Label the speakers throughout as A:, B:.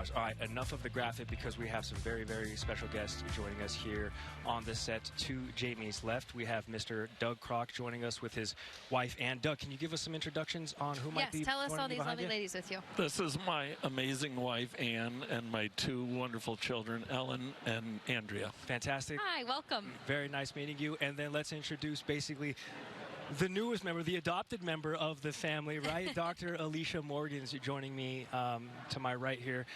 A: All right, enough of the graphic because we have some very, very special guests joining us here on the set. To Jamie's left, we have Mr. Doug Krock joining us with his wife, Ann. Doug, can you give us some introductions on who might be
B: Yes, tell us all these lovely
A: you?
B: ladies with you.
C: This is my amazing wife, Ann, and my two wonderful children, Ellen and Andrea.
A: Fantastic.
B: Hi, welcome.
A: Very nice meeting you. And then let's introduce basically the newest member, the adopted member of the family, right? Dr. Alicia Morgan's joining me to my right here.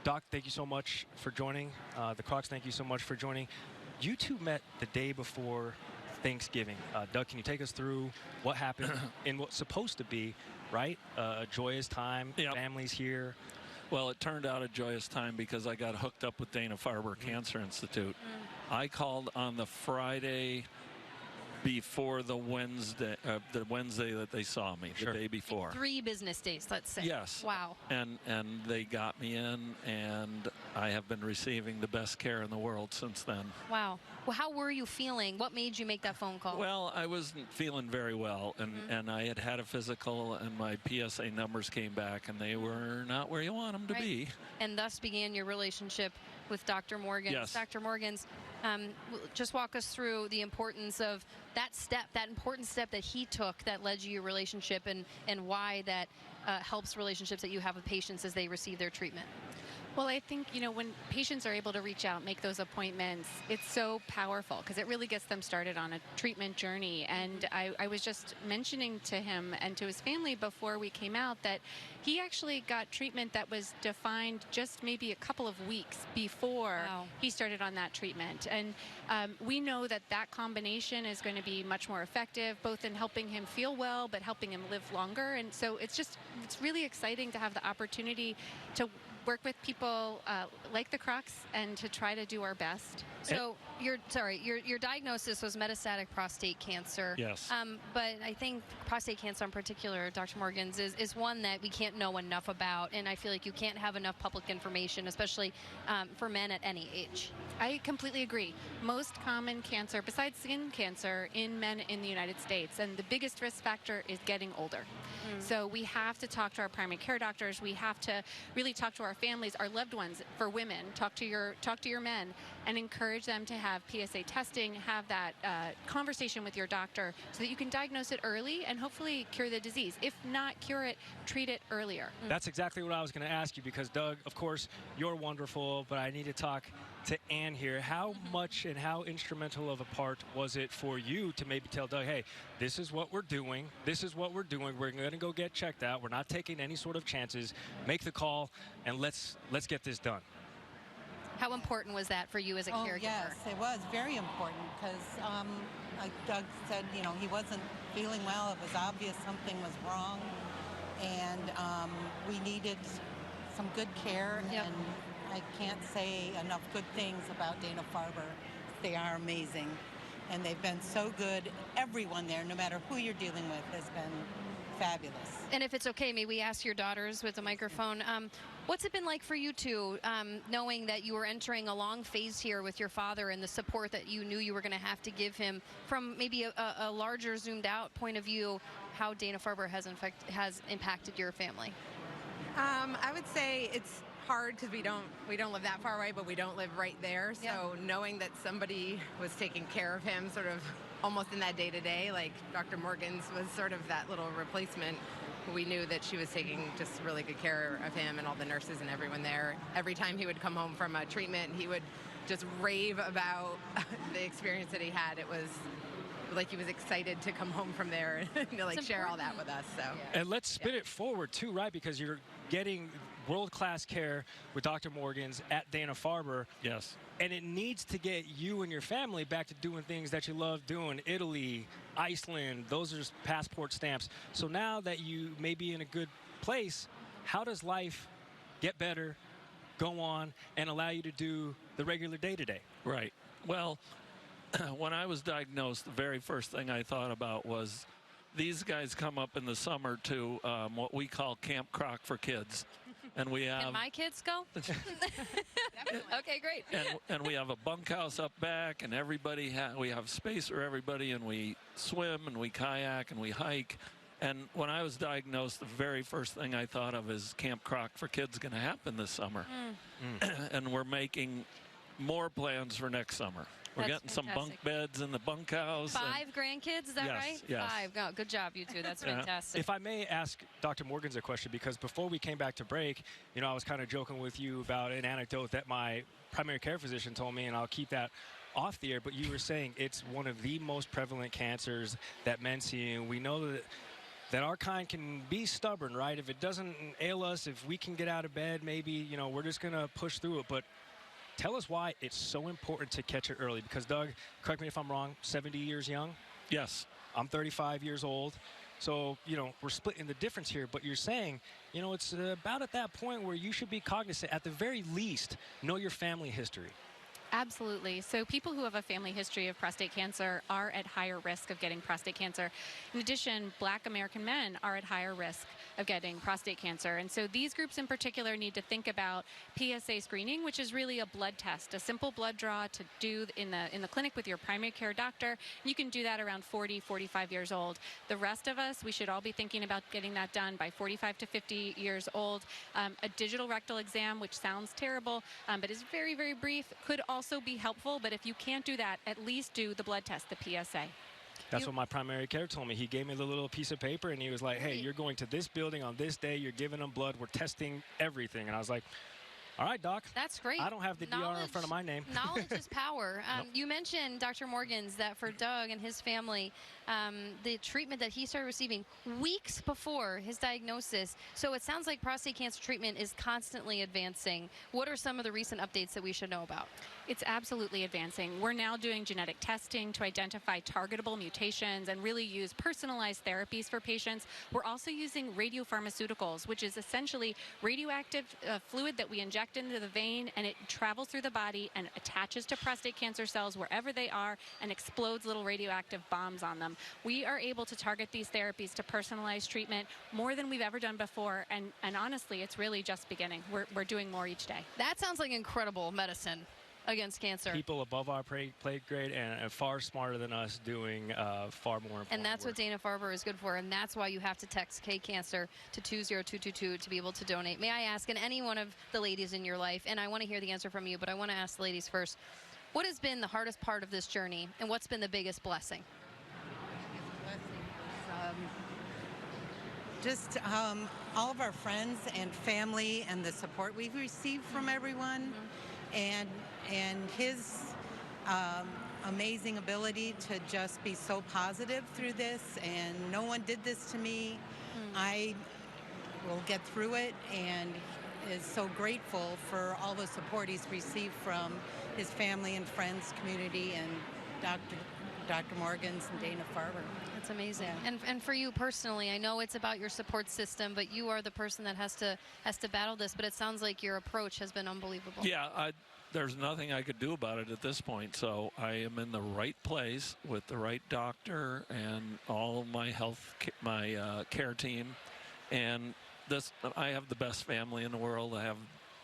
A: Doc, thank you so much for joining. The Krocks, thank you so much for joining. You two met the day before Thanksgiving. Doug, can you take us through what happened in what's supposed to be, right, a joyous time,
C: Yep.
A: families here?
C: Well, it turned out a joyous time because I got hooked up with Dana-Farber Cancer Institute. I called on the Friday before the Wednesday that they saw me,
A: Sure.
C: the day before.
B: 3 business days, let's say.
C: Yes.
B: Wow.
C: And they got me in, and I have been receiving the best care in the world since then.
B: Wow. Well, how were you feeling? What made you make that phone call?
C: Well, I wasn't feeling very well, and I had a physical, and my PSA numbers came back, and they were not where you want them to be.
B: And thus began your relationship with Dr. Morgan.
C: Yes.
B: Dr. Morgan's, just walk us through the importance of that step, that important step that he took that led you your relationship, and why that helps relationships that you have with patients as they receive their treatment.
D: Well, I think, when patients are able to reach out, make those appointments, it's so powerful because it really gets them started on a treatment journey. And I was just mentioning to him and to his family before we came out that he actually got treatment that was defined just maybe a couple of weeks before he started on that treatment. And we know that that combination is going to be much more effective, both in helping him feel well, but helping him live longer. And so it's really exciting to have the opportunity to work with people like the Krocks and to try to do our best.
B: So your diagnosis was metastatic prostate cancer.
C: Yes.
B: But I think prostate cancer in particular, Dr. Morgan's, is one that we can't know enough about, and I feel like you can't have enough public information, especially for men at any age.
D: I completely agree. Most common cancer, besides skin cancer, in men in the United States, and the biggest risk factor is getting older. So we have to talk to our primary care doctors. We have to really talk to our families, our loved ones. For women, talk to your men, and encourage them to have PSA testing, have that conversation with your doctor, so that you can diagnose it early and hopefully cure the disease. If not cure it, treat it earlier.
A: That's exactly what I was going to ask you because, Doug, of course, you're wonderful, but I need to talk to Ann here. How much and how instrumental of a part was it for you to maybe tell Doug, hey, this is what we're doing. This is what we're doing. We're going to go get checked out. We're not taking any sort of chances. Make the call, and let's get this done.
B: How important was that for you as a caregiver?
E: Yes, it was very important because, like Doug said, he wasn't feeling well. It was obvious something was wrong, and we needed some good care.
B: Yep.
E: And I can't say enough good things about Dana-Farber. They are amazing, and they've been so good. Everyone there, no matter who you're dealing with, has been fabulous.
B: And if it's okay, may we ask your daughters with the microphone, what's it been like for you two, knowing that you were entering a long phase here with your father and the support that you knew you were going to have to give him from maybe a larger zoomed out point of view, how Dana-Farber has impacted your family?
F: I would say it's hard because we don't live that far away, but we don't live right there. So knowing that somebody was taking care of him sort of almost in that day-to-day, like Dr. Morgan's was sort of that little replacement. We knew that she was taking just really good care of him and all the nurses and everyone there. Every time he would come home from a treatment, he would just rave about the experience that he had. It was like he was excited to come home from there and like share all that with us. So.
A: And let's spin it forward too, right? Because you're getting world-class care with Dr. Morgan's at Dana-Farber.
C: Yes.
A: And it needs to get you and your family back to doing things that you love doing. Italy, Iceland, those are just passport stamps. So now that you may be in a good place, how does life get better, go on, and allow you to do the regular day-to-day?
C: Right. Well, when I was diagnosed, the very first thing I thought about was these guys come up in the summer to what we call Camp Krock for kids. And we have...
B: Can my kids go? Okay, great.
C: And we have a bunkhouse up back, and we have space for everybody, and we swim, and we kayak, and we hike. And when I was diagnosed, the very first thing I thought of is Camp Krock for Kids going to happen this summer. And we're making more plans for next summer. We're
B: That's
C: getting some
B: fantastic.
C: bunk beds in the bunkhouse.
B: 5 grandkids, is that
C: Yes,
B: right?
C: yes.
B: 5. Oh, good job, you two. That's fantastic.
A: If I may ask Dr. Morgans a question, because before we came back to break, you know, I was kind of joking with you about an anecdote that my primary care physician told me, and I'll keep that off the air, but you were saying it's one of the most prevalent cancers that men see, and we know that our kind can be stubborn, right? If it doesn't ail us, if we can get out of bed, maybe, you know, we're just going to push through it. But tell us why it's so important to catch it early. Because, Doug, correct me if I'm wrong, 70 years young?
C: Yes.
A: I'm 35 years old. So, you know, we're splitting the difference here. But you're saying, you know, it's about at that point where you should be cognizant, at the very least, know your family history.
D: Absolutely. So people who have a family history of prostate cancer are at higher risk of getting prostate cancer. In addition, Black American men are at higher risk of getting prostate cancer. And so these groups in particular need to think about PSA screening, which is really a blood test, a simple blood draw to do in the clinic with your primary care doctor. You can do that around 40, 45 years old. The rest of us, we should all be thinking about getting that done by 45 to 50 years old. A digital rectal exam, which sounds terrible, but is very, very brief, could also be helpful. But if you can't do that, at least do the blood test, the PSA.
A: That's what my primary care told me. He gave me the little piece of paper, and he was like, hey, you're going to this building on this day. You're giving them blood. We're testing everything. And I was like, all right, Doc.
B: That's great.
A: I don't have the DR in front of my name.
B: Knowledge is power. You mentioned, Dr. Morgans, that for Doug and his family, the treatment that he started receiving weeks before his diagnosis. So it sounds like prostate cancer treatment is constantly advancing. What are some of the recent updates that we should know about?
D: It's absolutely advancing. We're now doing genetic testing to identify targetable mutations and really use personalized therapies for patients. We're also using radiopharmaceuticals, which is essentially radioactive fluid that we inject into the vein, and it travels through the body and attaches to prostate cancer cells wherever they are and explodes little radioactive bombs on them. We are able to target these therapies to personalize treatment more than we've ever done before, and honestly, it's really just beginning. We're doing more each day.
B: That sounds like incredible medicine against cancer.
A: People above our plate grade and far smarter than us doing far more important
B: And that's
A: work.
B: what Dana-Farber is good for, and that's why you have to text K-Cancer to 20222 to be able to donate. May I ask, and any one of the ladies in your life, and I want to hear the answer from you, but I want to ask the ladies first, what has been the hardest part of this journey, and what's been the biggest blessing?
E: Just all of our friends and family and the support we've received from everyone, and his amazing ability to just be so positive through this, and no one did this to me. I will get through it, and is so grateful for all the support he's received from his family and friends, community, and Dr. Morgans and Dana-Farber.
B: That's amazing.
E: Yeah.
B: And for you personally, I know it's about your support system, but you are the person that has to battle this, but it sounds like your approach has been unbelievable.
C: Yeah, there's nothing I could do about it at this point. So I am in the right place with the right doctor and all of my care team. And I have the best family in the world. I have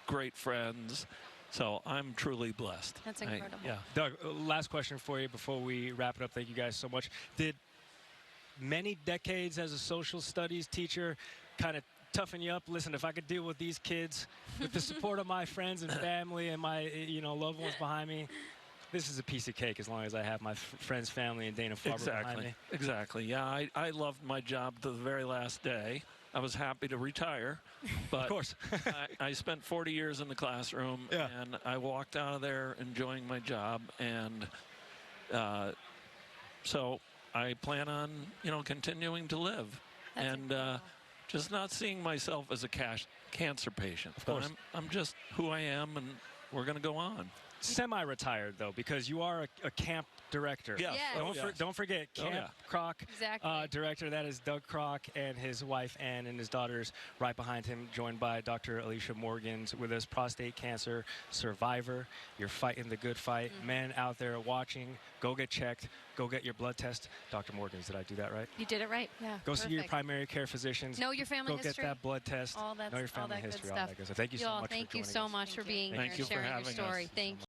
C: great friends. So I'm truly blessed.
B: That's incredible.
A: Yeah. Doug, last question for you before we wrap it up. Thank you guys so much. Did many decades as a social studies teacher kind of toughen you up? Listen, if I could deal with these kids with the support of my friends and family and my loved ones behind me, this is a piece of cake as long as I have my friends, family, and Dana-Farber behind me.
C: Exactly. Yeah, I loved my job to the very last day. I was happy to retire, but
A: of course.
C: I spent 40 years in the classroom, and I walked out of there enjoying my job, and so I plan on continuing to live.
B: That's
C: and just not seeing myself as a cancer patient.
A: Of course.
C: But I'm just who I am, and we're going to go on.
A: Semi-retired, though, because you are a camp director.
C: Yes.
B: Yes.
A: Don't forget, Camp Krock
B: Exactly.
A: director. That is Doug Krock and his wife Ann and his daughters right behind him, joined by Dr. Alicia Morgans with us, prostate cancer survivor. You're fighting the good fight. Men out there watching, go get checked. Go get your blood test. Dr. Morgans, did I do that right?
D: You did it right.
B: Yeah.
A: Go see your
B: perfect.
A: primary care physicians.
B: Know your family
A: go
B: history.
A: Get that blood test.
B: All that,
A: know your
B: all
A: family
B: that good
A: history. All
B: stuff.
A: that good stuff. Thank you so much for
B: Thank you
A: joining
B: so
A: us.
B: much for being
C: Thank
B: here
C: you
B: and
C: for
B: sharing your
C: having
B: story.
C: us.
B: Thank you.